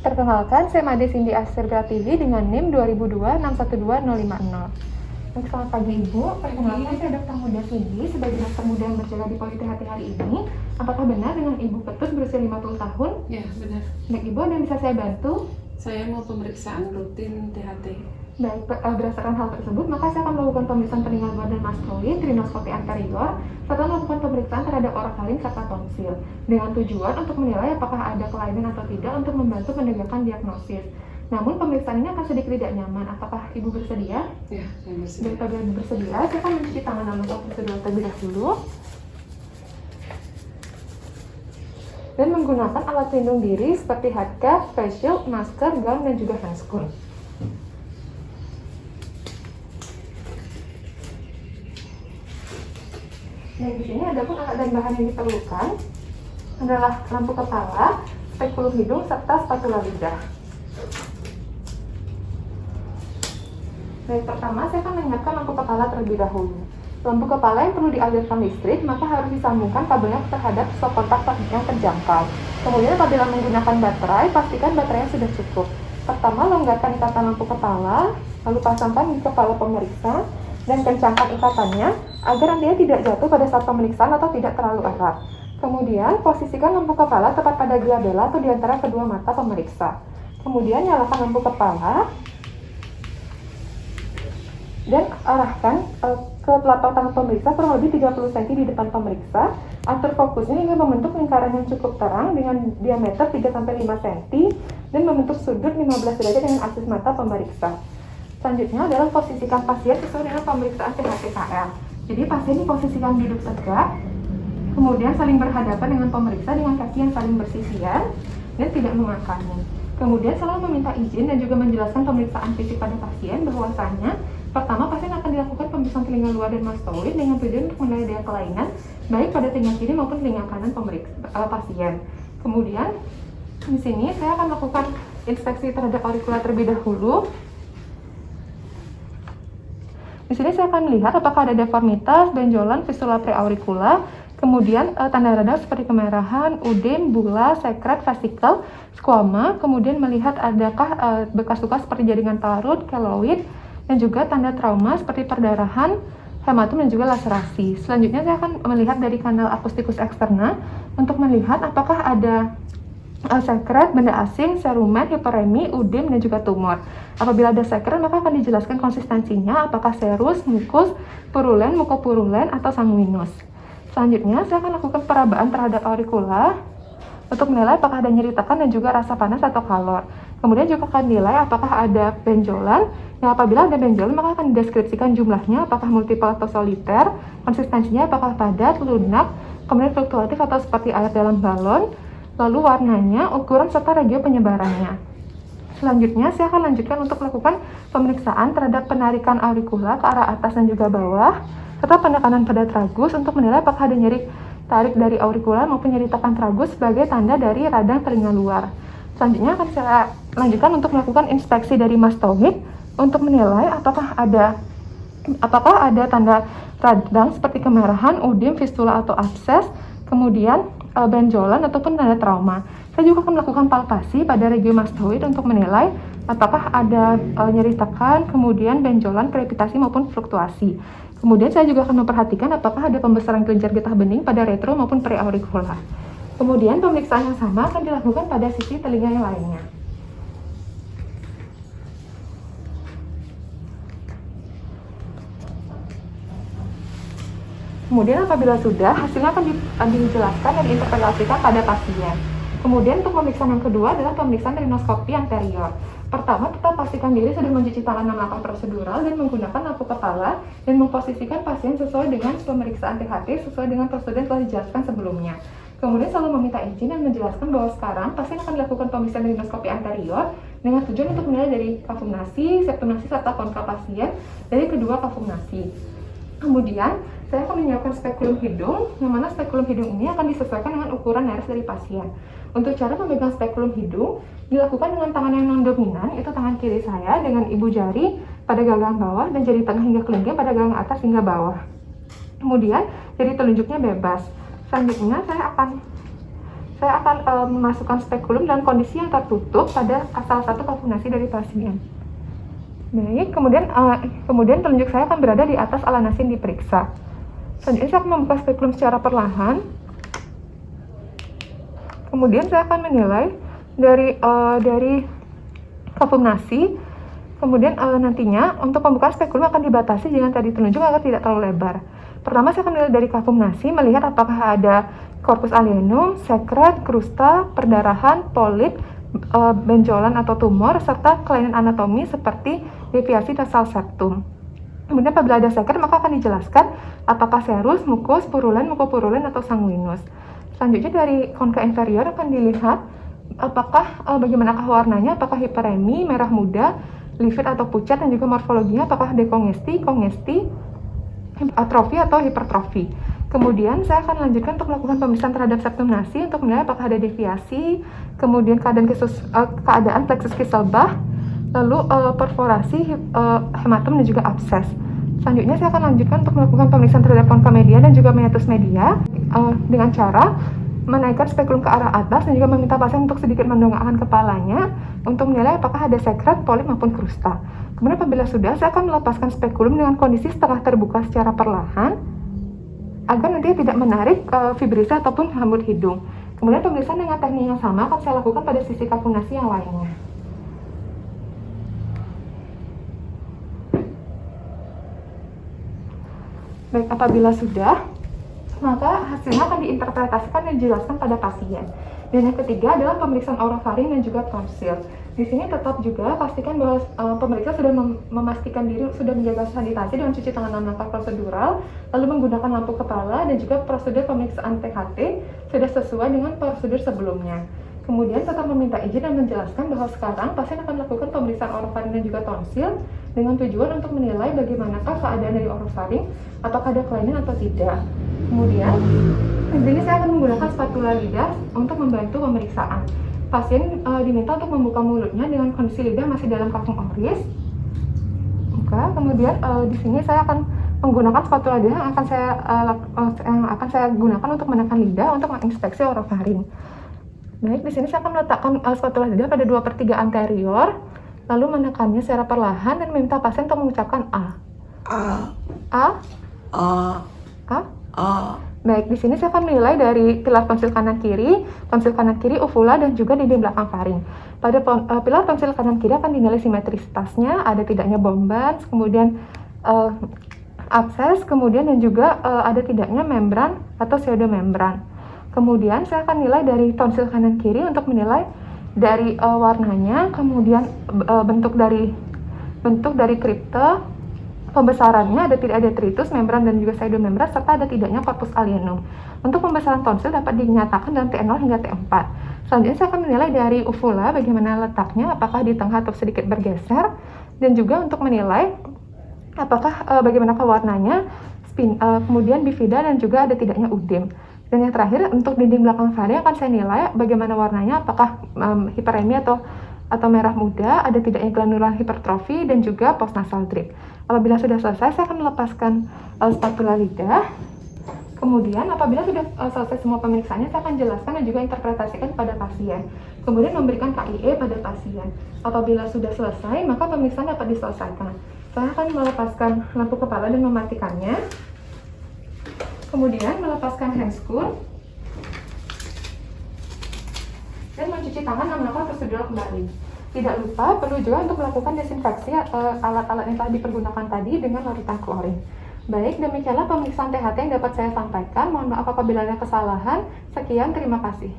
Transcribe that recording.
Perkenalkan, saya Made Cindy Aster Pratiwi dengan NIM 2002612050. Selamat pagi Ibu, perkenalkan saya Dr. Muda Cindy sebagai dokter muda yang berjaga di Poli THT hari ini. Apakah benar dengan Ibu Ketut berusia 50 tahun? Ya, benar. Baik Ibu, ada yang bisa saya bantu? Saya mau pemeriksaan rutin THT. Baik, berdasarkan hal tersebut, maka saya akan melakukan pemeriksaan telinga luar dan mastoid, rinoskopi anterior, serta melakukan pemeriksaan terhadap orofaring serta tonsil, dengan tujuan untuk menilai apakah ada kelainan atau tidak untuk membantu menegakkan diagnosis. Namun pemeriksaan ini akan sedikit tidak nyaman. Apakah Ibu bersedia? Ya, saya bersedia. Daripada Ibu bersedia, saya akan mencuci tangan dan melakukan prosedur terlebih dahulu. Dan menggunakan alat pelindung diri seperti headcap, face shield, masker, gaun, dan juga handscoon. Dan di sini ada pun alat dan bahan yang diperlukan adalah lampu kepala, spekulum hidung, serta spatula lidah. Baik, pertama saya akan menyiapkan lampu kepala terlebih dahulu. Lampu kepala yang perlu dialirkan listrik, maka harus disambungkan kabelnya terhadap stop kontak yang terjangkau. Kemudian apabila menggunakan baterai, pastikan baterainya sudah cukup. Pertama, longgarkan ikatan lampu kepala, lalu pasangkan di kepala pemeriksa, dan kencangkan ikatannya agar dia tidak jatuh pada saat pemeriksaan atau tidak terlalu erat. Kemudian, posisikan lampu kepala tepat pada glabella atau di antara kedua mata pemeriksa. Kemudian, nyalakan lampu kepala dan arahkan ke telapak tangan pemeriksa kurang lebih 30 cm di depan pemeriksa. Atur fokusnya hingga membentuk lingkaran yang cukup terang dengan diameter 3-5 cm dan membentuk sudut 15 derajat dengan aksis mata pemeriksa. Selanjutnya adalah posisikan pasien sesuai dengan pemeriksaan THT-KL. Jadi pasien diposisikan duduk tegak, kemudian saling berhadapan dengan pemeriksa dengan kaki yang saling bersisian dan tidak mengangkatnya. Kemudian selalu meminta izin dan juga menjelaskan pemeriksaan fisik pada pasien bahwasanya pertama pasien akan dilakukan pemeriksaan telinga luar dan mastoid dengan tujuan untuk menilai daya kelainan baik pada telinga kiri maupun telinga kanan pasien. Kemudian di sini saya akan melakukan inspeksi terhadap auricula terlebih dahulu. Di sini saya akan melihat apakah ada deformitas, benjolan, fistula preauricula, kemudian tanda radang seperti kemerahan, udem, bula, sekret, vesikel, squama, kemudian melihat adakah bekas luka seperti jaringan parut, keloid, dan juga tanda trauma seperti perdarahan, hematom, dan juga laserasi. Selanjutnya saya akan melihat dari kanal akustikus eksterna untuk melihat apakah ada sekret, benda asing, serumen, hiperemi, udem, dan juga tumor. Apabila ada sekret, maka akan dijelaskan konsistensinya apakah serus, mukus, purulen, mukopurulen, atau sanguinus. Selanjutnya, saya akan lakukan perabaan terhadap auricula untuk menilai apakah ada nyeri tekan dan juga rasa panas atau kalor. Kemudian juga akan dinilai apakah ada benjolan. Nah, apabila ada benjolan, maka akan dideskripsikan jumlahnya, apakah multiple atau soliter, konsistensinya apakah padat, lunak, kemudian fluktuatif atau seperti air dalam balon, lalu warnanya, ukuran, serta regio penyebarannya. Selanjutnya, saya akan lanjutkan untuk melakukan pemeriksaan terhadap penarikan auricula ke arah atas dan juga bawah, serta penekanan pada tragus untuk menilai apakah ada nyeri tarik dari auricula maupun nyeri tekan tragus sebagai tanda dari radang telinga luar. Selanjutnya akan saya lanjutkan untuk melakukan inspeksi dari mastoid untuk menilai apakah ada tanda radang seperti kemerahan, udem, fistula atau abses, kemudian benjolan ataupun tanda trauma. Saya juga akan melakukan palpasi pada regio mastoid untuk menilai apakah ada nyeri tekan, kemudian benjolan, krepitasi maupun fluktuasi. Kemudian saya juga akan memperhatikan apakah ada pembesaran kelenjar getah bening pada retro maupun preauricula. Kemudian pemeriksaan yang sama akan dilakukan pada sisi telinga yang lainnya. Kemudian apabila sudah, hasilnya akan dijelaskan dan diinterpretasikan pada pasien. Kemudian untuk pemeriksaan yang kedua adalah pemeriksaan rinoskopi anterior. Pertama, kita pastikan diri sudah mencuci tangan menggunakan prosedural dan menggunakan lampu kepala dan memposisikan pasien sesuai dengan pemeriksaan THT sesuai dengan prosedur yang telah dijelaskan sebelumnya. Kemudian selalu meminta izin dan menjelaskan bahwa sekarang pasien akan dilakukan pemeriksaan rinoskopi anterior dengan tujuan untuk menilai dari kafum nasi, septum nasi, serta kontra pasien dari kedua kafum nasi. Kemudian saya akan menyiapkan spekulum hidung, yang mana spekulum hidung ini akan disesuaikan dengan ukuran nares dari pasien. Untuk cara memegang spekulum hidung dilakukan dengan tangan yang non-dominan, itu tangan kiri saya dengan ibu jari pada gagang bawah dan jari tengah hingga kelingking pada gagang atas hingga bawah. Kemudian jari telunjuknya bebas. Selanjutnya saya akan saya akan memasukkan spekulum dalam kondisi yang tertutup pada salah satu kafum nasi dari pasien. Baik, kemudian telunjuk saya akan berada di atas ala nasi yang diperiksa. Selanjutnya saya akan membuka spekulum secara perlahan. Kemudian saya akan menilai dari kafum nasi. Kemudian nantinya untuk pembukaan spekulum akan dibatasi dengan tadi telunjuk agar tidak terlalu lebar. Pertama saya akan menilai dari kafum nasi, melihat apakah ada corpus alienum, sekret, krusta, perdarahan, polip, benjolan atau tumor, serta kelainan anatomi seperti deviasi nasal septum. Kemudian apabila ada sekret maka akan dijelaskan apakah serus, mukus, purulen, mukopurulen, atau sanguinus. Selanjutnya dari konka inferior akan dilihat apakah bagaimanakah warnanya, apakah hiperemi, merah muda, livid atau pucat, dan juga morfologinya apakah dekongesti, kongesti, atrofi atau hipertrofi. Kemudian saya akan lanjutkan untuk melakukan pemeriksaan terhadap septum nasi untuk menilai apakah ada deviasi, kemudian keadaan plexus Kisselbach, lalu perforasi, hematom, dan juga abses. Selanjutnya saya akan lanjutkan untuk melakukan pemeriksaan terhadap konka media dan juga meatus media dengan cara menaikkan spekulum ke arah atas dan juga meminta pasien untuk sedikit mendongakkan kepalanya untuk menilai apakah ada sekret, polip, maupun krusta. Kemudian apabila sudah, saya akan melepaskan spekulum dengan kondisi setengah terbuka secara perlahan agar nanti tidak menarik fibrisa ataupun hambur hidung. Kemudian pemeriksaan dengan teknik yang sama akan saya lakukan pada sisi kafum nasi yang lainnya. Baik, apabila sudah, maka hasilnya akan diinterpretasikan dan dijelaskan pada pasien. Dan yang ketiga adalah pemeriksaan orofaring dan juga tonsil. Di sini tetap juga pastikan bahwa pemeriksa sudah memastikan diri sudah menjaga sanitasi dengan cuci tangan 6 langkah prosedural, lalu menggunakan lampu kepala, dan juga prosedur pemeriksaan THT sudah sesuai dengan prosedur sebelumnya. Kemudian tetap meminta izin dan menjelaskan bahwa sekarang pasien akan melakukan pemeriksaan orofaring dan juga tonsil dengan tujuan untuk menilai bagaimanakah keadaan dari orofaring, apakah ada kelainan atau tidak. Kemudian, di sini saya akan menggunakan spatula lidah untuk membantu pemeriksaan. Pasien diminta untuk membuka mulutnya dengan kondisi lidah masih dalam kafum oris. Kemudian di sini saya akan menggunakan spatula lidah yang akan saya gunakan untuk menekan lidah untuk menginspeksi orofaring. Baik, di sini saya akan meletakkan spatula lidah pada 2/3 anterior, lalu menekannya secara perlahan dan meminta pasien untuk mengucapkan A. A. A. A. A. Baik, di sini saya akan menilai dari pilar tonsil kanan kiri, uvula, dan juga dinding belakang faring. Pada pilar tonsil kanan kiri akan dinilai simetrisitasnya, ada tidaknya bombans, kemudian abses, kemudian dan juga ada tidaknya membran atau pseudomembran. Kemudian saya akan nilai dari tonsil kanan kiri untuk menilai dari warnanya, kemudian bentuk dari kripte, pembesarannya, ada tidak detritus, membran, dan juga pseudomembran, serta ada tidaknya corpus alienum. Untuk pembesaran tonsil dapat dinyatakan dalam T0 hingga T4. Selanjutnya saya akan menilai dari uvula bagaimana letaknya, apakah di tengah atau sedikit bergeser, dan juga untuk menilai apakah bagaimanakah warnanya, kemudian bifida, dan juga ada tidaknya udem. Dan yang terakhir untuk dinding belakang faring akan saya nilai bagaimana warnanya, apakah hiperemi atau merah muda, ada tidaknya granular hipertrofi, dan juga postnasal drip. Apabila sudah selesai, saya akan melepaskan spatula lidah. Kemudian apabila sudah selesai semua pemeriksaannya, saya akan jelaskan dan juga interpretasikan pada pasien. Kemudian memberikan KIE pada pasien. Apabila sudah selesai, maka pemeriksaan dapat diselesaikan. Saya akan melepaskan lampu kepala dan mematikannya. Kemudian melepaskan handscoon dan mencuci tangan dan melakukan prosedur kembali. Tidak lupa perlu juga untuk melakukan desinfeksi alat-alat yang telah dipergunakan tadi dengan larutan klorin. Baik, demikianlah pemeriksaan THT yang dapat saya sampaikan. Mohon maaf apabila ada kesalahan. Sekian, terima kasih.